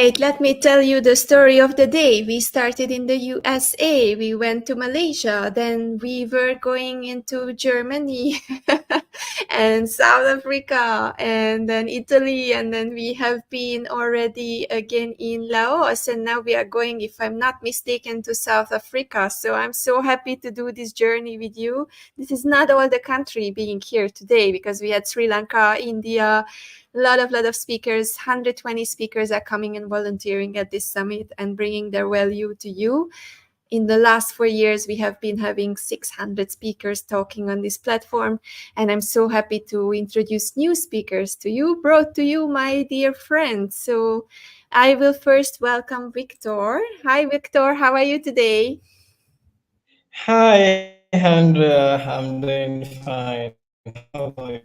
right, let me tell you the story of the day. We started in the USA, we went to Malaysia, then we were going into Germany and South Africa, and then Italy, and then we have been already again in Laos, and now we are going, if I'm not mistaken, to South Africa. So I'm so happy to do this journey with you. This is not all the country being here today because we had Sri Lanka, India, lot of speakers. 120 speakers are coming and volunteering at this summit and bringing their value to you. In the last 4 years, we have been having 600 speakers talking on this platform, and I'm so happy to introduce new speakers to you, brought to you, my dear friends. So I will first welcome Victor. Hi, Victor. How are you today? Hi, Andrea. I'm doing fine. How about you?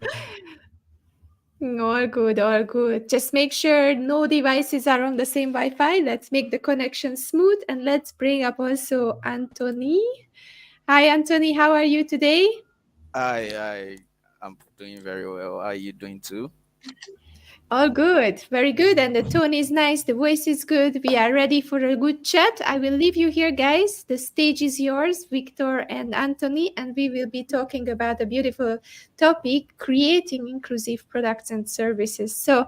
All good, all good. Just make sure no devices are on the same Wi-Fi. Let's make the connection smooth, and let's bring up also Anthony. Hi, Anthony. How are you today? I'm doing very well. How are you doing too? All good, very good. And the tone is nice, the voice is good. We are ready for a good chat. I will leave you here, guys. The stage is yours, Victor and Anthony, and we will be talking about a beautiful topic, creating inclusive products and services. So,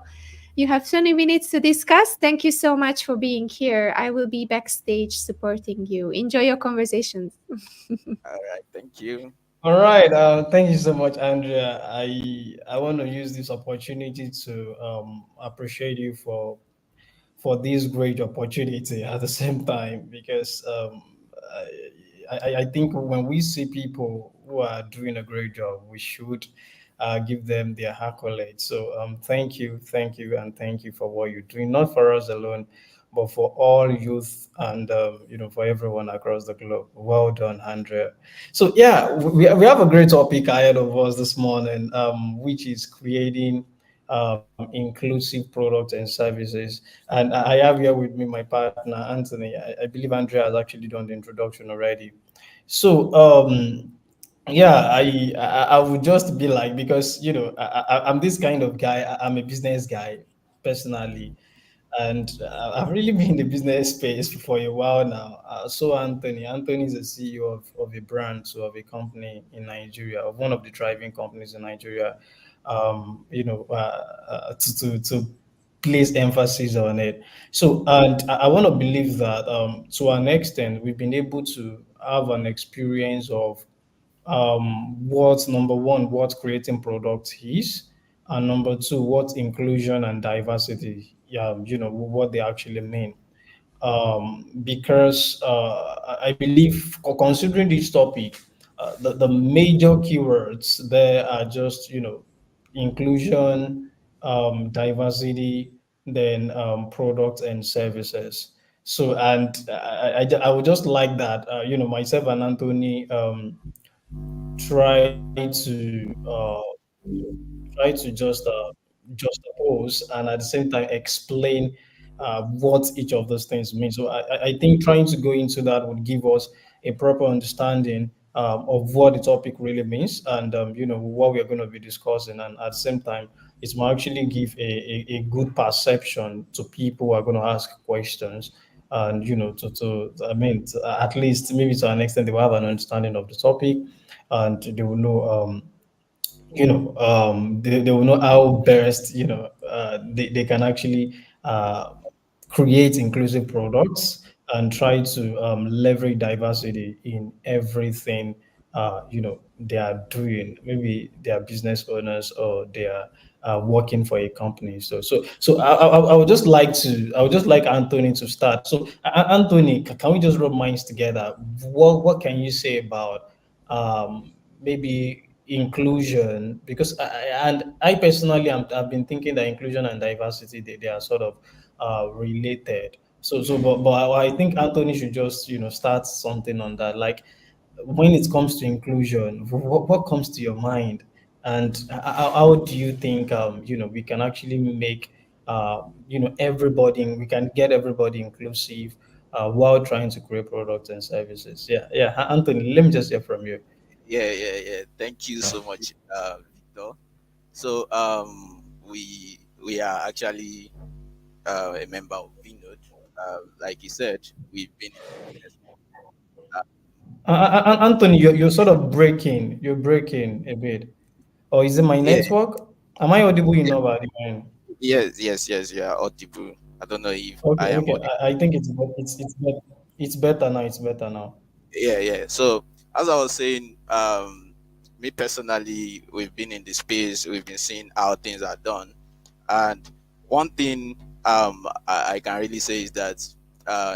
you have 20 minutes to discuss. Thank you so much for being here. I will be backstage supporting you. Enjoy your conversations. All right, thank you. All right. Thank you so much, Andrea. I want to use this opportunity to appreciate you for this great opportunity at the same time because I think when we see people who are doing a great job, we should give them their accolades. So thank you, and thank you for what you're doing, not for us alone, but for all youth and for everyone across the globe. Well done, Andrea. So yeah, we have a great topic ahead of us this morning, which is creating inclusive products and services. And I have here with me my partner, Anthony. I believe Andrea has actually done the introduction already. So, yeah, I would just be like, because, I'm this kind of guy. I'm a business guy personally. And I've really been in the business space for a while now. So Anthony is the CEO of a brand, so of a company in Nigeria, of one of the thriving companies in Nigeria. To place emphasis on it. So, and I want to believe that to an extent we've been able to have an experience of what number one, what creating products is, and number two, what inclusion and diversity, yeah, what they actually mean. Because I believe, considering this topic, the major keywords there are just, inclusion, diversity, then products and services. So, and I would just like that, myself and Anthony try to try to just oppose and at the same time explain what each of those things mean. So I think trying to go into that would give us a proper understanding of what the topic really means and what we are going to be discussing, and at the same time it might actually give a good perception to people who are going to ask questions, and at least maybe to an extent they will have an understanding of the topic, and they will know they will know how best they can actually create inclusive products and try to leverage diversity in everything they are doing. Maybe they are business owners or they are working for a company. So I would just like Anthony to start. So Anthony, can we just rub minds together? What can you say about maybe inclusion? Because I personally I've been thinking that inclusion and diversity, they are sort of related. But I think Anthony should just start something on that. Like, when it comes to inclusion, what comes to your mind, and how do you think we can actually make everybody, we can get everybody inclusive while trying to create products and services? Yeah, Anthony, let me just hear from you. Yeah. Thank you so much, Victor. So we are actually a member of Vinod. Like you said, we've been in business. Uh, Anthony, you're sort of breaking. You're breaking a bit. Or is it my yeah, network? Am I audible yeah, enough at the end? yes. You are audible. I don't know if Okay, I am okay. audible. I think it's better now. It's better now. Yeah. So as I was saying, me personally, we've been in the space, we've been seeing how things are done, and one thing I can really say is that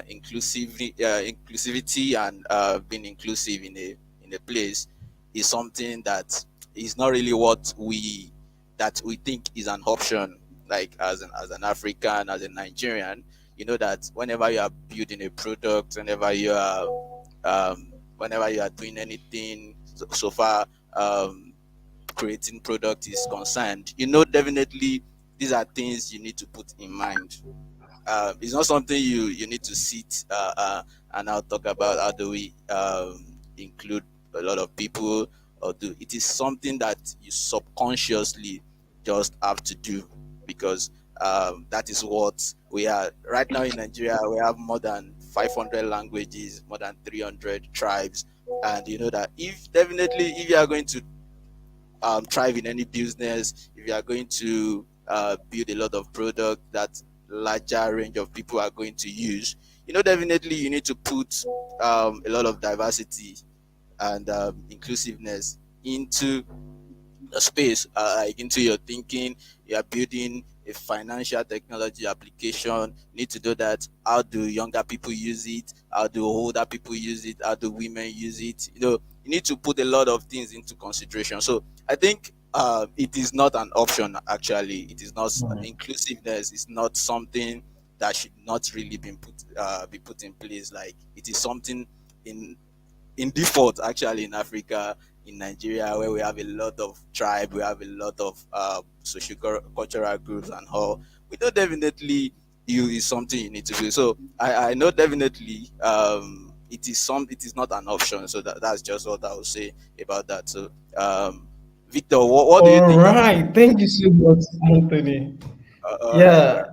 inclusivity and being inclusive in a place is something that is not really what we think is an option. Like as an African, as a Nigerian, you know that whenever you are building a product, whenever you are doing anything so far, um, creating product is concerned, you know, definitely these are things you need to put in mind. It's not something you need to sit and now talk about how do we include a lot of people, or do it is something that you subconsciously just have to do, because that is what we are right now in Nigeria. We have more than 500 languages, more than 300 tribes, and you know that if definitely if you are going to thrive in any business, if you are going to build a lot of product that larger range of people are going to use, you know, definitely you need to put a lot of diversity and inclusiveness into the space, like into your thinking. You are building a financial technology application, you need to do that. How do younger people use it? How do older people use it? How do women use it? You know, you need to put a lot of things into consideration. So I think it is not an option. Actually, it is not. Mhm. Inclusiveness is not something that should not really be put in place. Like it is something in default actually in Africa, in Nigeria, where we have a lot of tribe, we have a lot of social cultural groups and all. We know definitely you is something you need to do. So I know definitely it is not an option. So that's just what I would say about that. So Victor, what do you All think about? right. Thank you so much, Anthony. All Yeah, right.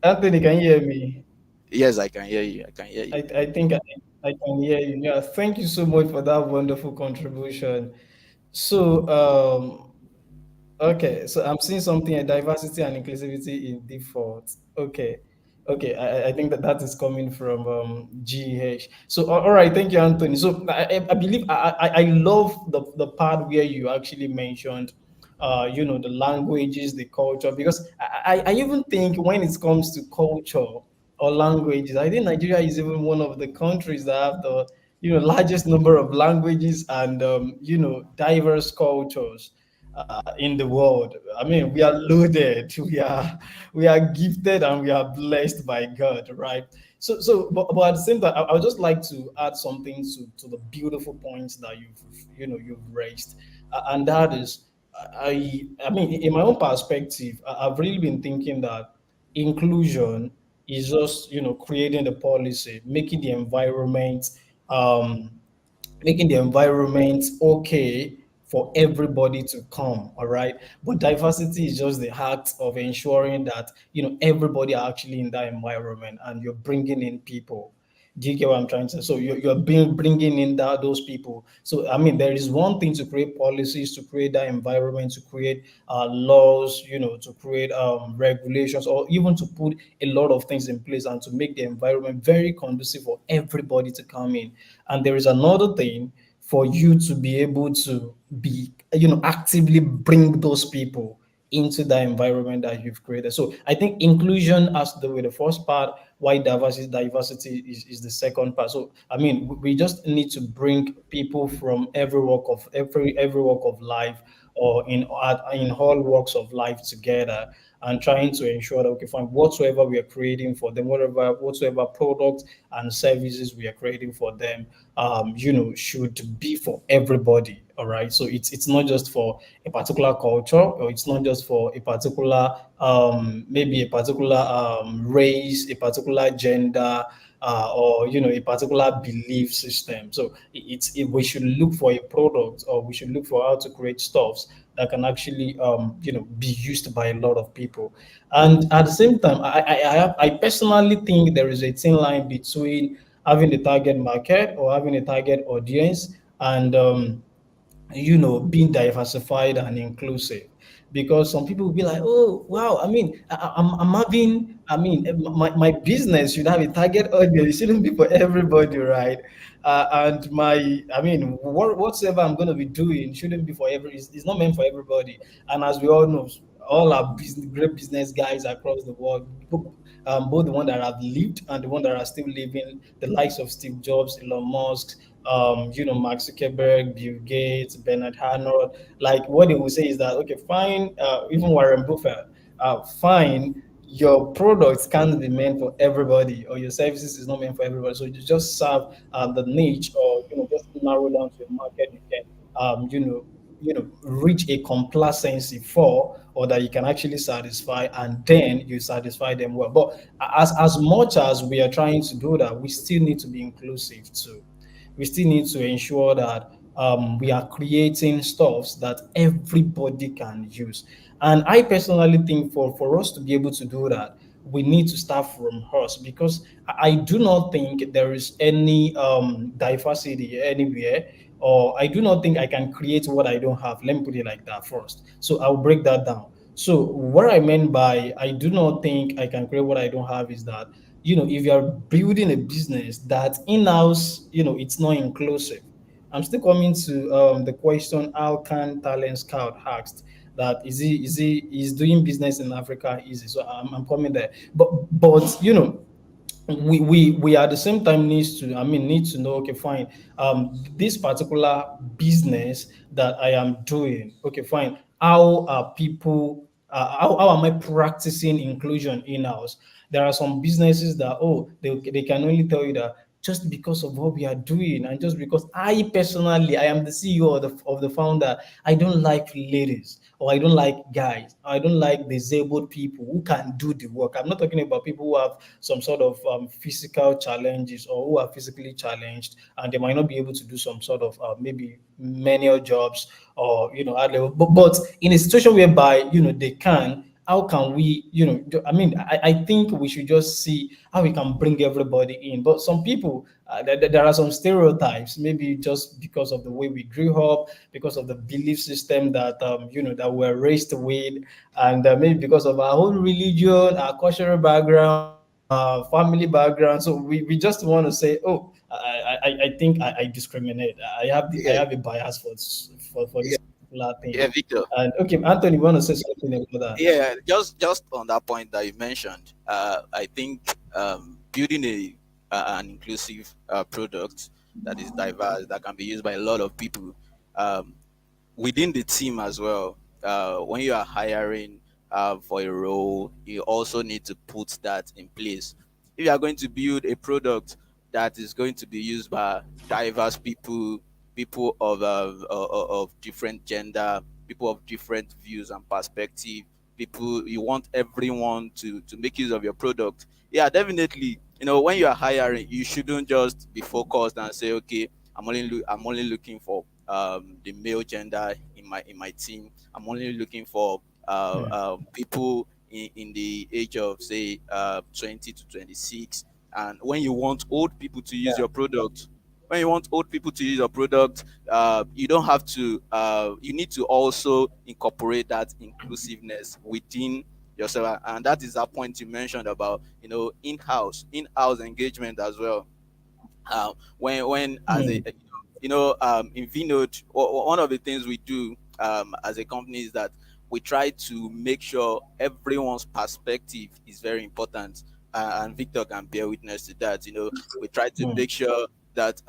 Anthony, can you hear me? Yes, I can hear you. I can hear you. I think I can hear you. Yeah, thank you so much for that wonderful contribution. So, okay, so I'm seeing something a diversity and inclusivity in default. Okay, okay, I think that that is coming from GH. So, all right, thank you, Anthony. So, I believe I love the part where you actually mentioned, the languages, the culture, because I even think when it comes to culture or languages, I think Nigeria is even one of the countries that have the largest number of languages and diverse cultures in the world. I mean, we are loaded, we are gifted, and we are blessed by God, right? But at the same time, I would just like to add something to the beautiful points that you've raised, and that is, I mean, in my own perspective, I've really been thinking that inclusion is just creating the policy, um, making the environment okay for everybody to come, all right? But diversity is just the act of ensuring that everybody are actually in that environment, and you're bringing in people. Do you get what I'm trying to say? So you're bringing in those people. So I mean, there is one thing to create policies, to create that environment, to create laws, to create regulations, or even to put a lot of things in place and to make the environment very conducive for everybody to come in. And there is another thing for you to be able to be, actively bring those people into the environment that you've created. So I think inclusion has to do with the first part, why diversity is the second part. So I mean, we just need to bring people from every walk of life, or in all walks of life together, and trying to ensure that, okay, fine, whatsoever we are creating for them, whatsoever products and services we are creating for them, should be for everybody. All right. So it's not just for a particular culture, or it's not just for a particular maybe a particular race, a particular gender, or a particular belief system. So we should look for a product, or we should look for how to create stuffs that can actually be used by a lot of people. And at the same time, I personally think there is a thin line between having a target market or having a target audience and being diversified and inclusive. Because some people will be like, oh wow, I mean, I'm having, I mean, my business should have a target audience. It shouldn't be for everybody, right? And I mean, whatsoever I'm going to be doing shouldn't be for it's not meant for everybody. And as we all know, all our great business guys across the world, both the one that have lived and the one that are still living, the likes of Steve Jobs, Elon Musk, Mark Zuckerberg, Bill Gates, Bernard Arnault. Like what they will say is that, okay, fine, even Warren Buffett, fine, your products can't be meant for everybody, or your services is not meant for everybody. So you just serve the niche, or just narrow down to a market you can, reach a complacency for, or that you can actually satisfy, and then you satisfy them well. But as much as we are trying to do that, we still need to be inclusive too. We still need to ensure that we are creating stuffs that everybody can use. And I personally think for us to be able to do that, we need to start from us, because I do not think there is any diversity anywhere, or I do not think I can create what I don't have. Let me put it like that first. So I'll break that down. So what I meant by I do not think I can create what I don't have is that, if you're building a business that in-house, it's not inclusive. I'm still coming to the question, how can Talent Scout asked that is doing business in Africa easy? So I'm coming there. But we at the same time need to know, okay, fine, this particular business that I am doing, okay, fine, how are people, how am I practicing inclusion in-house? There are some businesses that, oh, they can only tell you that just because of what we are doing, and just because I am the CEO of the founder, I don't like ladies, or I don't like guys, or I don't like disabled people who can do the work. I'm not talking about people who have some sort of physical challenges, or who are physically challenged, and they might not be able to do some sort of maybe manual jobs, or hard level. But in a situation whereby they can, how can we, I mean, I think we should just see how we can bring everybody in. But some people, there are some stereotypes, maybe just because of the way we grew up, because of the belief system that that we're raised with, and maybe because of our own religion, our cultural background, family background. So we just want to say, oh, I think I discriminate. I Yeah, have a bias for yeah, this particular thing. yeah, Victor. And okay, Anthony, you want to say something about that? Yeah, just on that point that you mentioned, I think building an inclusive product that is diverse, that can be used by a lot of people, um, within the team as well. When you are hiring for a role, you also need to put that in place. If you are going to build a product that is going to be used by diverse people, people of different gender, people of different views and perspective, people, you want everyone to make use of your product. Yeah, definitely. When you are hiring, you shouldn't just be focused and say, okay, I'm only looking for the male gender in my team. I'm only looking for people in the age of say 20 to 26. And when you want old people to use your product, you don't have to. You need to also incorporate that inclusiveness within yourself, and that is that point you mentioned about in-house engagement as well. When as a Hmm. in Vinode, one of the things we do as a company is that we try to make sure everyone's perspective is very important, and Victor can bear witness to that. We try to Hmm. make sure that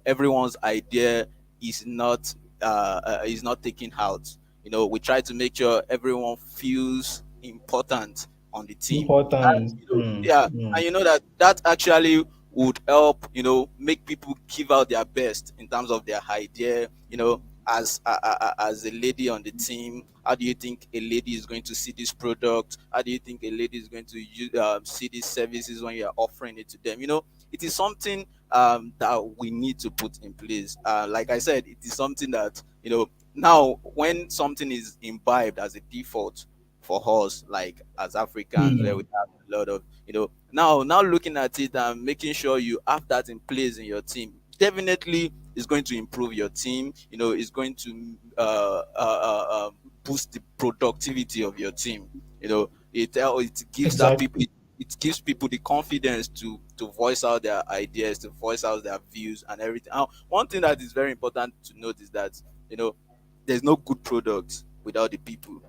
everyone's idea is not taken out. We try to make sure everyone feels important on the team. And Important. Hmm. yeah, Hmm. and that actually would help make people give out their best in terms of their idea. As a lady on the team, how do you think a lady is going to see this product? How do you think a lady is going to see these services when you're offering it to them? it is something that we need to put in place. Like I said, it is something that, now when something is imbibed as a default for us, like as Africans, where we Hmm. have a lot of, now looking at it and making sure you have that in place in your team, definitely is going to improve your team. Is going to boost the productivity of your team. It gives that Exactly. people, it gives people the confidence to voice out their ideas, to voice out their views and everything. One thing that is very important to note is that, you know there's no good product without the people.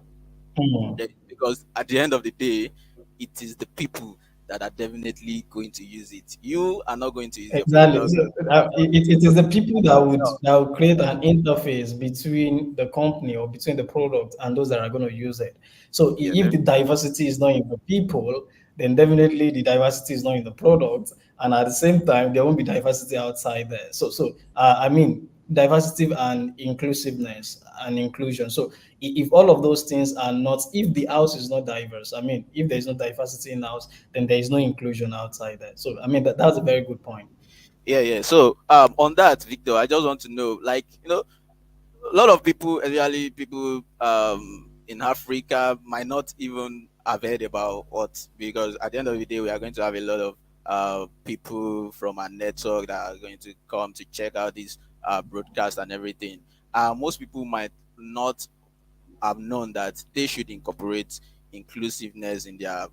Hmm. Because at the end of the day, it is the people that are definitely going to use it. You are not going to use your Exactly. product. So, it is the people that would create an interface between the company or between the product and those that are going to use it. So Yeah, if the diversity is not in the people, then definitely the diversity is not in the product, and at the same time there won't be diversity outside there. I mean, diversity and inclusiveness and inclusion. So if all of those things are not, if the house is not diverse, I mean, if there is no diversity in the house, then there is no inclusion outside there. So I mean, that's a very good point. yeah. So on that, Victor, I just want to know, like, a lot of people, especially people in Africa, might not even have heard about what, because at the end of the day, we are going to have a lot of people from our network that are going to come to check out this broadcast and everything. Most people might not have known that they should incorporate inclusiveness in their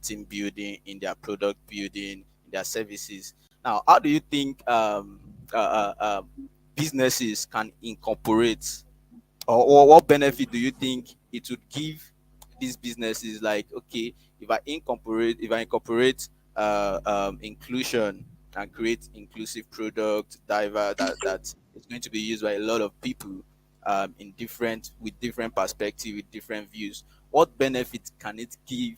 team building, in their product building, in their services. Now, how do you think businesses can incorporate, or what benefit do you think it would give these businesses? Like, okay, if I incorporate inclusion and create inclusive product diver that is going to be used by a lot of people, in different with different perspective, with different views, what benefit can it give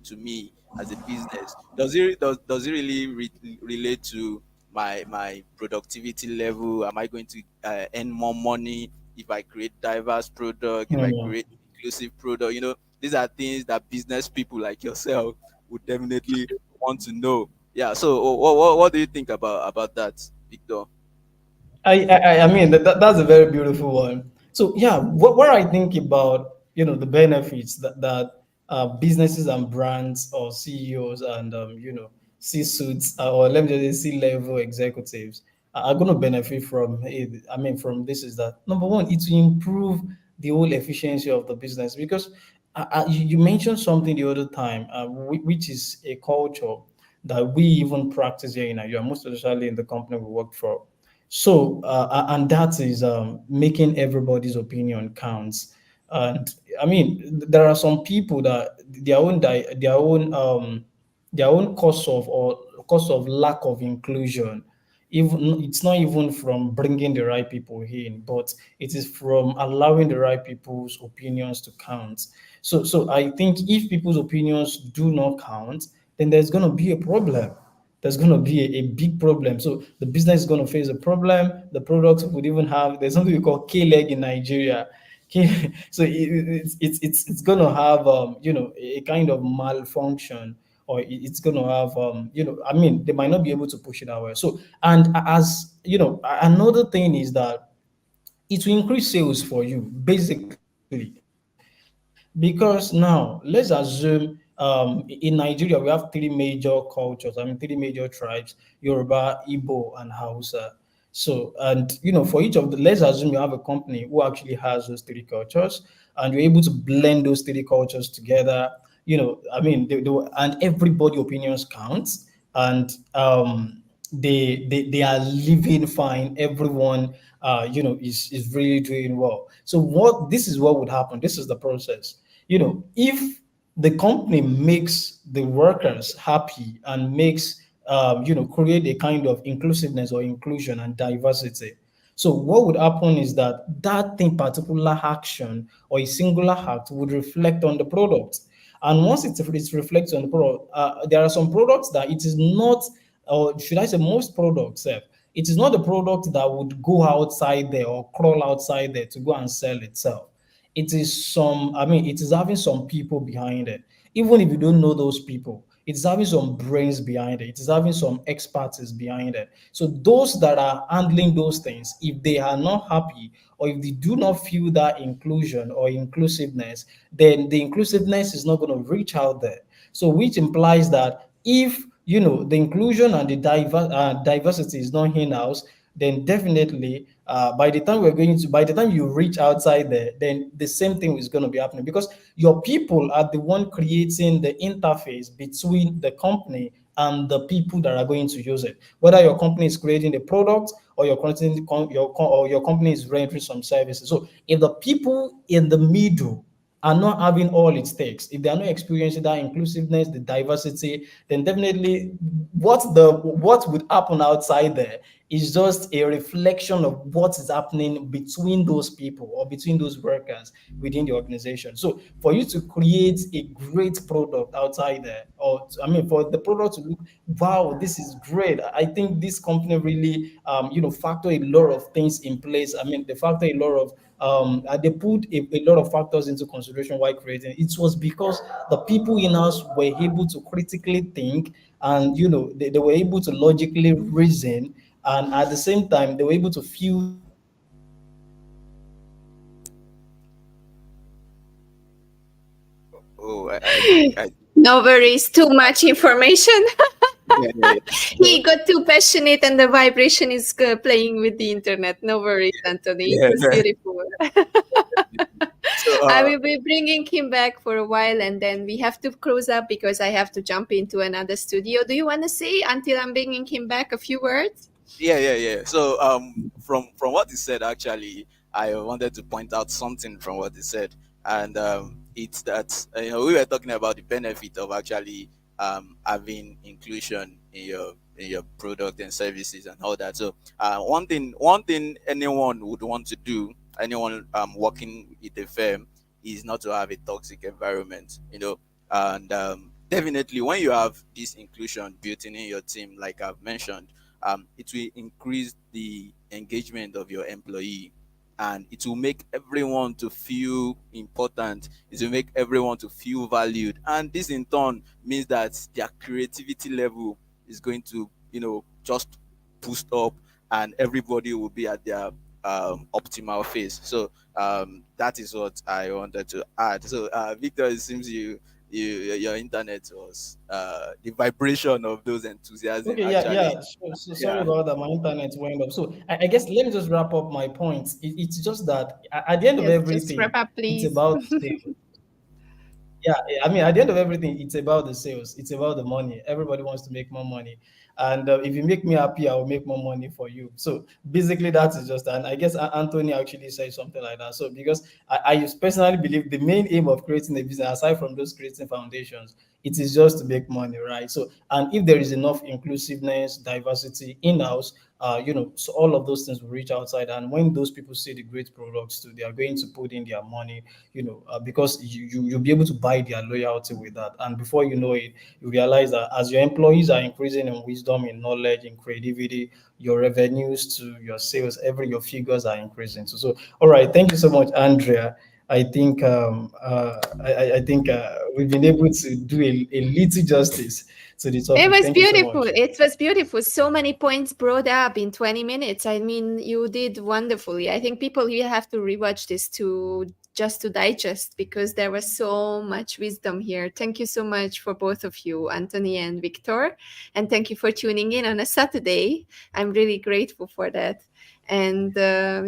to me as a business? Does it really relate to my productivity level? Am I going to earn more money if I create diverse product, if I Hmm. create inclusive product? These are things that business people like yourself would definitely want to know. Yeah. So what do you think about that, Victor? I mean that's a very beautiful one. So yeah, what I think about, the benefits that businesses and brands or CEOs and C suits, or let me just say C level executives are going to benefit from it. I mean, from this is that number one, it will improve the whole efficiency of the business, because you mentioned something the other time, which is a culture that we even practice here in Nigeria, most especially in the company we work for. So, and that is making everybody's opinion counts. And I mean, there are some people that their own cause of lack of inclusion. Even it's not even from bringing the right people in, but it is from allowing the right people's opinions to count. So I think if people's opinions do not count, then there's going to be a problem. There's going to be a big problem. So the business is going to face a problem. The product would even have, there's something we call K-leg in Nigeria. So it's going to have a kind of malfunction, or it's going to have I mean, they might not be able to push it away. So, and as another thing is that it will increase sales for you, basically. Because now let's assume, in Nigeria we have three major cultures, I mean three major tribes: Yoruba, Igbo, and Hausa. So, and for each of the, let's assume you have a company who actually has those three cultures, and you're able to blend those three cultures together. I mean, and everybody opinions counts, and they are living fine. Everyone, is really doing well. So what this is what would happen. This is the process. If the company makes the workers happy and makes create a kind of inclusiveness or inclusion and diversity. So what would happen is that that thing, particular action or a singular act, would reflect on the product. And once it reflects on the product, there are some products that it is not, or should I say, most products, it is not the product that would go outside there or crawl outside there to go and sell itself. It is some, I mean, it is having some people behind it. Even if you don't know those people, It's having some brains behind it. It's having some expertise behind it. So those that are handling those things, if they are not happy or if they do not feel that inclusion or inclusiveness, then the inclusiveness is not going to reach out there. So which implies that if the inclusion and the diversity is not in-house, then definitely by the time you reach outside there, then the same thing is going to be happening, because your people are the one creating the interface between the company and the people that are going to use it. Whether your company is creating the product or your company is rendering some services. So if the people in the middle are not having all it takes, if they are not experiencing that inclusiveness, the diversity, then definitely what would happen outside there is just a reflection of what is happening between those people or between those workers within the organization. So for you to create a great product outside there, or I mean, for the product to look, wow, this is great. I think this company really, factor a lot of things in place. I mean, they factor a lot of they put a lot of factors into consideration while creating. It was because the people in us were able to critically think, and they were able to logically reason, and at the same time they were able to feel that Oh, I No worries, too much information. yeah, yeah, yeah. He got too passionate and the vibration is playing with the internet. No worries, Anthony. It Yeah. was beautiful. So, I will be bringing him back for a while and then we have to close up because I have to jump into another studio. Do you want to say, until I'm bringing him back, a few words? yeah, yeah, yeah. So, from what he said, actually, I wanted to point out something from what he said, and it's that we were talking about the benefit of actually having inclusion in your product and services and all that. So, one thing anyone would want to do, anyone working with a firm, is not to have a toxic environment. And definitely when you have this inclusion built in your team, like I've mentioned, it will increase the engagement of your employee, and it will make everyone to feel important. It will make everyone to feel valued, and this in turn means that their creativity level is going to just boost up, and everybody will be at their optimal phase. So that is what I wanted to add. So Victor, it seems your internet was the vibration of those enthusiasm okay, yeah, actually. yeah. So sorry Yeah. about that. My internet went up. So I guess let me just wrap up my points. It's just that at the end of Yes, just wrap everything, up, it's please. about sales. Yeah, I mean, at the end of everything, it's about the sales. It's about the money. Everybody wants to make more money, and if you make me happy, I will make more money for you. So basically, that is just. And I guess Anthony actually said something like that. So because I personally believe the main aim of creating a business, aside from those creating foundations, it is just to make money, right? So, and if there is enough inclusiveness, diversity in house, so all of those things will reach outside. And when those people see the great products too, they are going to put in their money, because you'll be able to buy their loyalty with that. And before you know it, you realize that as your employees are increasing in wisdom, in knowledge, in creativity, your revenues to your sales, your figures are increasing. So all right, thank you so much, Andrea. I think we've been able to do a little justice to the It topic. was Thank you so beautiful. much. It was beautiful. So many points brought up in 20 minutes. I mean, you did wonderfully. I think people will have to rewatch this to just to digest because there was so much wisdom here. Thank you so much for both of you, Anthony and Victor. And thank you for tuning in on a Saturday. I'm really grateful for that. And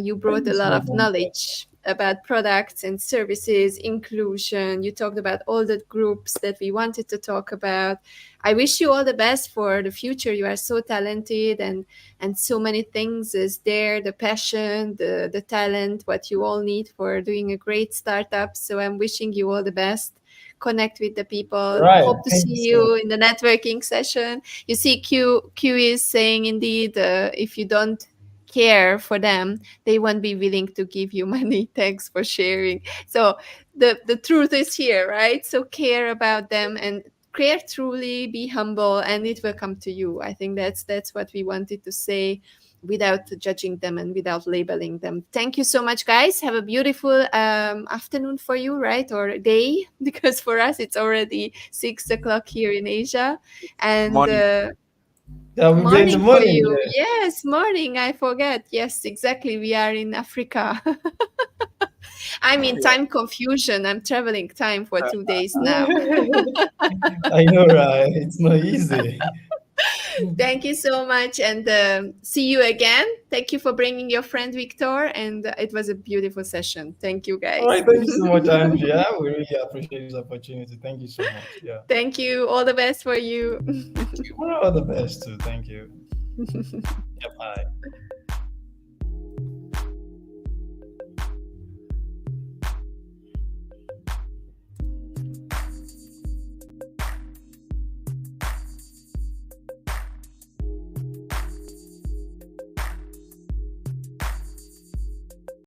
you Thank brought you a so lot much, of Andrea. knowledge about products and services, inclusion. You talked about all the groups that we wanted to talk about. I wish you all the best for the future. You are so talented and so many things is there, the passion, the talent, what you all need for doing a great startup. So I'm wishing you all the best. Connect with the All people. right. Hope to Thank see you so much. you in the networking session. You see, Q is saying indeed, if you don't care for them, they won't be willing to give you money. Thanks for sharing. So the truth is here, right? So care about them and care truly, be humble, and it will come to you. I think that's what we wanted to say. without judging them and without labeling them. Thank you so much, guys. Have a beautiful afternoon for you, right? Or day, because for us it's already 6 o'clock here in Asia. And Morning. Yeah, we'll be in the morning for morning. you. Yeah. Yes, morning. I forget. Yes, exactly. We are in Africa. I'm in time confusion. I'm traveling time for 2 days now. I know, right? It's not easy. Thank you so much, and see you again. Thank you for bringing your friend Victor, and it was a beautiful session. Thank you, All right, guys. thank you so much, Andrea. We really appreciate this opportunity. Thank you so much. Yeah. Thank you. All the best for you. All the best too. Thank you. Yeah, bye.